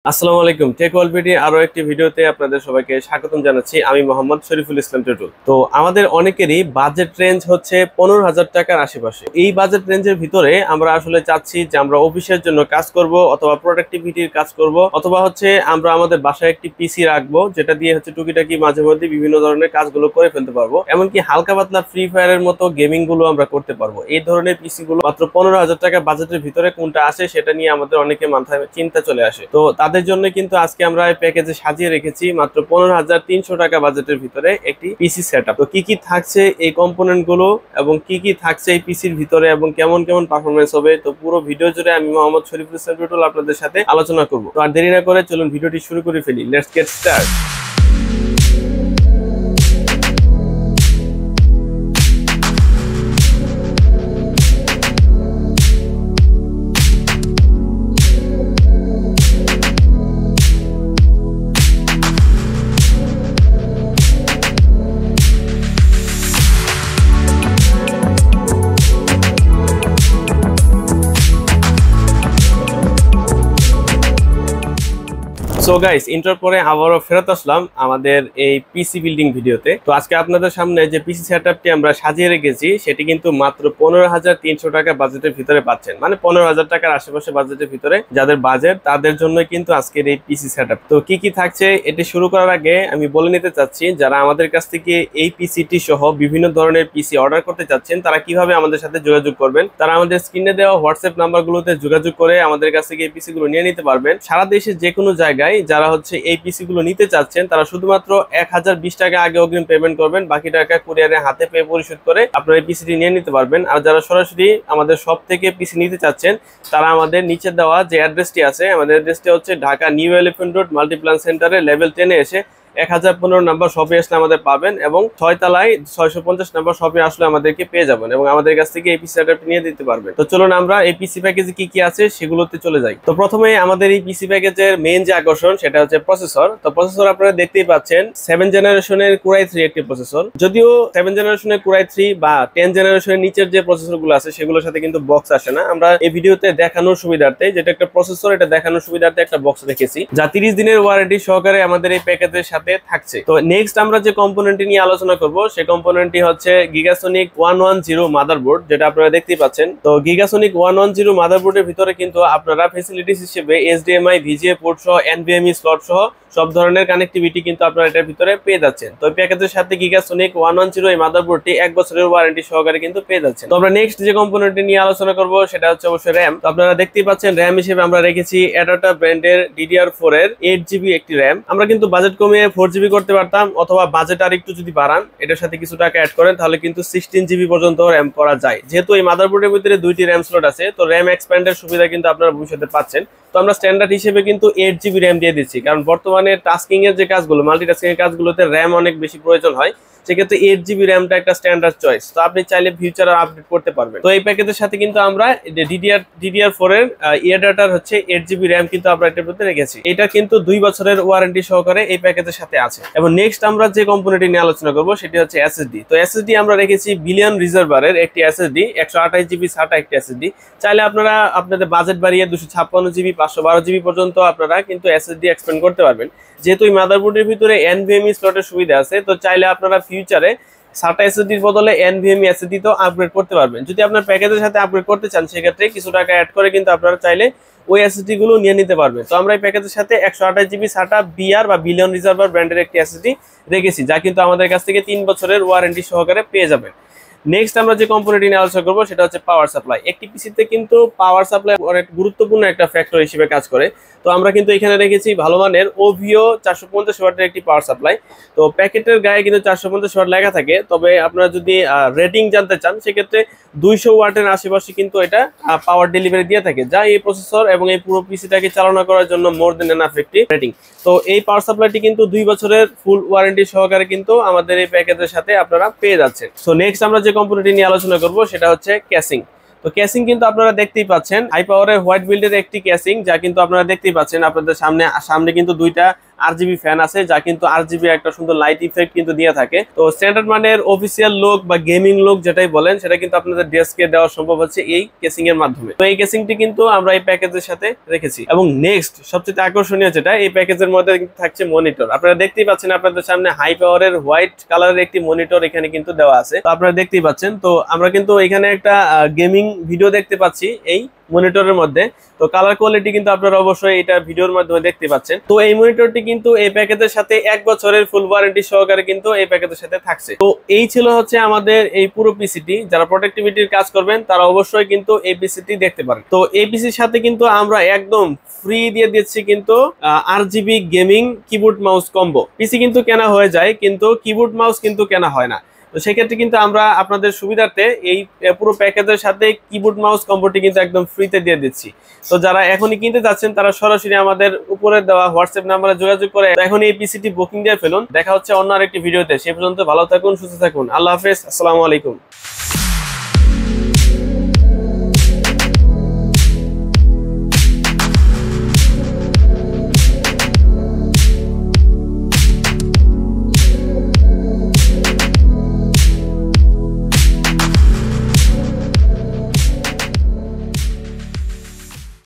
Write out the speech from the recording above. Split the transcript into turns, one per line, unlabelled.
আসসালামু আলাইকুম। Take world BD আরো একটি ভিডিওতে আপনাদের সবাইকে স্বাগতম জানাচ্ছি। আমি মোহাম্মদ শরীফুল ইসলাম টুটুল। তো আমাদের অনেকেরই বাজেট রেঞ্জ হচ্ছে 15,000 টাকার আশেপাশে। এই বাজেট রেঞ্জের ভিতরে আমরা আসলে চাচ্ছি যে আমরা অফিসের জন্য কাজ করব অথবা প্রোডাক্টিভিটির কাজ করব অথবা হচ্ছে আমরা আমাদের বাসায় একটি পিসি রাখবো যেটা দিয়ে হচ্ছে টুকিটাকি মাঝে মধ্যে বিভিন্ন ধরনের কাজগুলো করে ফেলতে পারবো। এমনকি হালকা পাতলা ফ্রি ফায়ারের মতো গেমিং গুলো আমরা করতে পারবো। এই ধরনের পিসি গুলো মাত্র 15,000 টাকা বাজেটের ভিতরে কোনটা আসে সেটা নিয়ে আমাদের অনেকে মাথায় চিন্তা চলে আসে। তো তাদের জন্য কিন্তু আজকে আমরা এই প্যাকেজে সাজিয়ে রেখেছি মাত্র 15,300 টাকা বাজেটের ভিতরে একটি পিসি সেটআপ। তো কি কি থাকছে এই কম্পোনেন্ট গুলো এবং কি কি থাকছে এই পিসির ভিতরে এবং কেমন কেমন পারফরমেন্স হবে, তো পুরো ভিডিও জুড়ে আমি মোহাম্মদ শরীফুল ইসলাম টুটুল আপনাদের সাথে আলোচনা করব। তো আর দেরি না করে চলুন ভিডিওটি শুরু করে ফেলি। Let's get start. So guys, inter পরে আবারও ফেরত আসলাম আমাদের এই পিসি বিল্ডিং ভিডিওতে। তো আজকে আপনাদের সামনে যে পিসি সেটআপটি আমরা সাজিয়ে রেখেছি সেটি কিন্তু মাত্র 15,300 টাকা বাজেটের ভিতরে পাচ্ছেন, মানে 15,000 টাকার আশেপাশে বাজেটের ভিতরে যাদের বাজেট তাদের জন্য কিন্তু আজকের এই পিসি সেটআপ। তো কি কি থাকছে এটি শুরু করার আগে আমি বলে নিতে চাচ্ছি, যারা আমাদের কাছ থেকে এই পিসিটি সহ বিভিন্ন ধরনের পিসি অর্ডার করতে চাচ্ছেন তারা কিভাবে আমাদের সাথে যোগাযোগ করবেন। তারা আমাদের স্ক্রিনে দেওয়া হোয়াটসঅ্যাপ নাম্বারগুলোতে যোগাযোগ করে আমাদের কাছ থেকে এই পিসি গুলো নিয়ে নিতে পারবেন। সারা দেশে যে কোনো জায়গায় যারা হচ্ছে এই পিসি গুলো নিতে চাচ্ছেন তারা শুধুমাত্র 1020 টাকা আগে অগ্রিম পেমেন্ট করবেন, বাকি টাকা কুরিয়ারে হাতে পেয়ে পরিশোধ করে আপনারা এই পিসিটি নিয়ে নিতে পারবেন। আর যারা সরাসরি আমাদের শপ থেকে পিসি নিতে চাচ্ছেন তারা আমাদের নিচে দেওয়া যে অ্যাড্রেসটি আছে, আমাদের অ্যাড্রেসটি হচ্ছে Dhaka new elephant road Multiplan সেন্টারে লেভেল 10 এ এসে 1015 নাম্বার শপে আসলে আমাদের পাবেন এবং 6 তলায় 650 নাম্বার শপে আসলে আমাদেরকে পেয়ে যাবেন এবং আমাদের কাছ থেকে এই পিসি সেটআপটি নিয়ে দিতে পারবেন। তো চলুন আমরা এই পিসি প্যাকেজে কি কি আছে সেগুলোতে চলে যাই। তো প্রথমে আমাদের এই পিসি প্যাকেজের মেইন যে আকর্ষণ সেটা হচ্ছে প্রসেসর। তো প্রসেসর আপনারা দেখতেই পাচ্ছেন 7 জেনারেশনের Core i3 একটি প্রসেসর। যদিও 7 জেনারেশনের Core i3 বা 10 জেনারেশনের নিচের যে প্রসেসরগুলো আছে সেগুলোর সাথে কিন্তু বক্স আসে না। আমরা এই ভিডিওতে দেখানোর সুবিধার্থে, যেটা একটা প্রসেসর, এটা দেখানোর সুবিধার্থে একটা বক্স রেখেছি যা 30 দিনের ওয়ারেন্টি সহকারে আমাদের এই প্যাকেজের সাথে থাকছে। তো নেক্সট আমরা যে কম্পোনেন্টটি নিয়ে আলোচনা করব সেই কম্পোনেন্টটি হচ্ছে গিগাসনিক 110 মাদারবোর্ড, যেটা আপনারা দেখতেই পাচ্ছেন। তো গিগাসনিক 110 মাদারবোর্ডের ভিতরে কিন্তু আপনারা ফ্যাসিলিটিস হিসেবে HDMI VGA পোর্ট সহ NVMe স্লট সহ সব ধরনের কানেক্টিভিটি কিন্তু আপনারা এটার ভিতরে পেয়ে যাচ্ছেন। তো এই প্যাকেজের সাথে গিগাসনিক 110 এই মাদারবোর্ডটি 1 বছরের ওয়ারেন্টি সহকারে কিন্তু পেয়ে যাচ্ছেন। তো আমরা নেক্সট যে কম্পোনেন্টটি নিয়ে আলোচনা করব সেটা হচ্ছে অবশ্যই র‍্যাম। তো আপনারা দেখতেই পাচ্ছেন র‍্যাম হিসেবে আমরা রেখেছি অ্যাডাটা ব্র্যান্ডের DDR4 এর 8GB একটি র‍্যাম। আমরা কিন্তু বাজেট কমিয়ে 4GB করতে পারতাম, অথবা বাজেট আর একটু যদি বাড়ান এটার সাথে কিছু টাকা অ্যাড করেন তাহলে কিন্তু 16GB পর্যন্ত র‍্যাম করা যায়। যেহেতু এই মাদারবোর্ডের ভিতরে দুইটি র‍্যাম স্লট আছে, তো র‍্যাম এক্সপ্যান্ডের সুবিধা কিন্তু আপনারা ভবিষ্যতে পাচ্ছেন। তো আমরা স্ট্যান্ডার্ড হিসেবে কিন্তু 8GB র‍্যাম দিয়ে দিচ্ছি, কারণ বর্তমানে টাস্কিং এর যে কাজগুলো, মাল্টিটাস্কিং এর কাজগুলোতে র‍্যাম অনেক বেশি প্রয়োজন হয়, সেক্ষেত্রে 8GB র‍্যামটা একটা স্ট্যান্ডার্ড চয়েস। তো আপনি চাইলে ফিউচারে আপডেট করতে পারবেন। তো এই প্যাকেজের সাথে কিন্তু আমরা DDR4 এর এডাটার হচ্ছে 8GB র‍্যাম কিন্তু আমরা এটার মধ্যে রেখেছি। এটা কিন্তু 2 বছরের ওয়ারেন্টি সহকারে এই প্যাকেজের সাথে আছে। এবং নেক্সট আমরা যে কম্পোনেন্টটি নিয়ে আলোচনা করব সেটি হচ্ছে SSD। তো SSD আমরা রেখেছি বিলিয়ন রিজার্ভারের একটি SSD, 128GB SATA একটি SSD। চাইলে আপনারা আপনাদের বাজেট বাড়িয়ে 256GB 512GB পর্যন্ত আপনারা কিন্তু SSD এক্সপেন্ড করতে পারবেন। যেহেতু এই মাদারবোর্ডের ভিতরে NVMe স্লটের সুবিধা আছে, তো চাইলে আপনারা ফিউচারে SATA SSD এর বদলে NVMe SSD তো আপগ্রেড করতে পারবেন। যদি আপনার প্যাকেজের সাথে আপগ্রেড করতে চান সেক্ষেত্রে কিছু টাকা অ্যাড করে কিন্তু আপনারা চাইলে ওই SSD গুলো নিয়ে নিতে পারবেন। তো আমরা এই প্যাকেজের সাথে 128GB SATA BR বা বিলিয়ন রিজার্ভার ব্র্যান্ডের একটি SSD রেখেছি, যা কিন্তু আমাদের কাছ থেকে 3 বছরের ওয়ারেন্টি সহকারে পেয়ে যাবেন। নেক্সট আমরা যে কম্পোনেন্টটি নিয়ে আলোচনা করবো সেটা হচ্ছে পাওয়ার সাপ্লাই। একটি পিসিতে কিন্তু পাওয়ার সাপ্লাই অনেক গুরুত্বপূর্ণ একটা ফ্যাক্টর হিসেবে কাজ করে। তো আমরা কিন্তু এখানে রেখেছি ভালো মানের OVO 450 ওয়াটের একটি পাওয়ার সাপ্লাই। তো প্যাকেটের গায়ে কিন্তু 450 ওয়াট লেখা থাকে, তবে আপনারা যদি রেটিং জানতে চান সেক্ষেত্রে 200 ওয়াটের আশেপাশে কিন্তু এটা পাওয়ার ডেলিভারি দিয়ে থাকে, যা এই প্রসেসর এবং এই পুরো পিসিটাকে চালনা করার জন্য মোর দেন এনাফ একটি রেটিং। তো এই পাওয়ার সাপ্লাইটি কিন্তু 2 বছরের ফুল ওয়ারেন্টি সহকারে কিন্তু আমাদের এই প্যাকেজের সাথে আপনারা পেয়ে যাচ্ছেন। সো নেক্সট আমরা যে কম্পোনেন্টটি নিয়ে আলোচনা করব সেটা হচ্ছে ক্যাসিং। তো ক্যাসিং কিন্তু আপনারা দেখতেই পাচ্ছেন হাই পাওয়ারের হোয়াইট বিল্ডের একটি ক্যাসিং, যা কিন্তু আপনারা দেখতেই পাচ্ছেন আপনাদের সামনে কিন্তু দুইটা RGB ফ্যান আছে, যা কিন্তু RGB একটা সুন্দর লাইট ইফেক্ট কিন্তু দিয়ে থাকে। তো স্ট্যান্ডার্ড মানের অফিসিয়াল লুক বা গেমিং লুক যেটাই বলেন, সেটা কিন্তু আপনাদের ডেস্কে দেওয়া সম্ভব হচ্ছে এই কেসিং এর মাধ্যমে। তো এই কেসিংটি কিন্তু আমরা এই প্যাকেজের সাথে রেখেছি। এবং নেক্সট সবচেয়ে আকর্ষণীয় যেটা, এই প্যাকেজের মধ্যে কিন্তু থাকছে মনিটর। আপনারা দেখতেই পাচ্ছেন আপনাদের সামনে হাই পাওয়ারের হোয়াইট কালারের একটি মনিটর এখানে কিন্তু দেওয়া আছে। তো আপনারা দেখতেই পাচ্ছেন। তো আমরা কিন্তু এখানে একটা গেমিং ভিডিও দেখতে পাচ্ছি এই মনিটরের মধ্যে। তো কালার কোয়ালিটি কিন্তু আপনারা অবশ্যই এটা ভিডিওর মাধ্যমে দেখতে পাচ্ছেন। তো এই মনিটরটি কিন্তু এই প্যাকেজের সাথে 1 বছরের ফুল ওয়ারেন্টি সহকারে কিন্তু এই প্যাকেজের সাথে থাকছে। তো এই ছিল হচ্ছে আমাদের এই পুরো পিসিটি। যারা প্রোডাক্টিভিটির কাজ করবেন তারা অবশ্যই কিন্তু এই পিসিটি দেখতে পারেন। তো এই পিসির সাথে কিন্তু আমরা একদম ফ্রি দিয়ে দিচ্ছি কিন্তু RGB gaming keyboard mouse combo. PC কিন্তু কেনা হয়ে যায়, কিন্তু কিবোর্ড মাউস কিন্তু কেনা হয় না। তো সেক্ষেত্রে কিন্তু আমরা আপনাদের সুবিধার্থে এই পুরো প্যাকেজের সাথে কিবোর্ড মাউস কম্বোটি কিন্তু একদম ফ্রিতে দিয়ে দিচ্ছি। তো যারা এখনই কিনতে যাচ্ছেন তারা সরাসরি আমাদের উপরে দেওয়া হোয়াটসঅ্যাপ নাম্বারে যোগাযোগ করে এখন এই পিসিটি বুকিং দিয়ে ফেলুন। দেখা হচ্ছে অন্য আরেকটি ভিডিওতে। সে পর্যন্ত ভালো থাকুন, সুস্থ থাকুন। আল্লাহ হাফেজ, আসসালামু আলাইকুম।